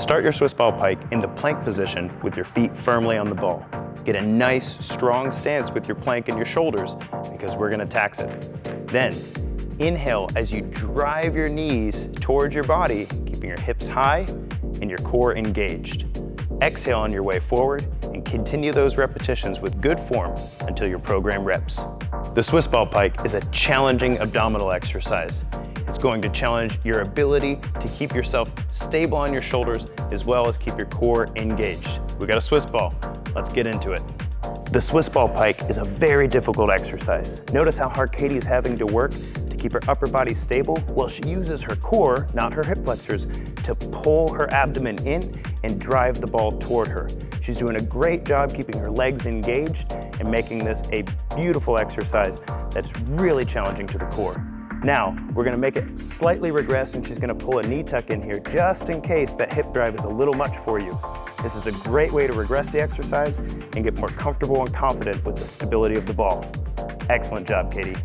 Start your Swiss Ball Pike in the plank position with your feet firmly on the ball. Get a nice, strong stance with your plank and your shoulders because we're gonna tax it. Then, inhale as you drive your knees towards your body, keeping your hips high and your core engaged. Exhale on your way forward and continue those repetitions with good form until your program reps. The Swiss Ball Pike is a challenging abdominal exercise. It's going to challenge your ability to keep yourself stable on your shoulders as well as keep your core engaged. We got a Swiss ball. Let's get into it. The Swiss Ball Pike is a very difficult exercise. Notice how hard Katie is having to work to keep her upper body stable while she uses her core, not her hip flexors, to pull her abdomen in and drive the ball toward her. She's doing a great job keeping her legs engaged and making this a beautiful exercise that's really challenging to the core. Now, we're gonna make it slightly regress and she's gonna pull a knee tuck in here just in case that hip drive is a little much for you. This is a great way to regress the exercise and get more comfortable and confident with the stability of the ball. Excellent job, Katie.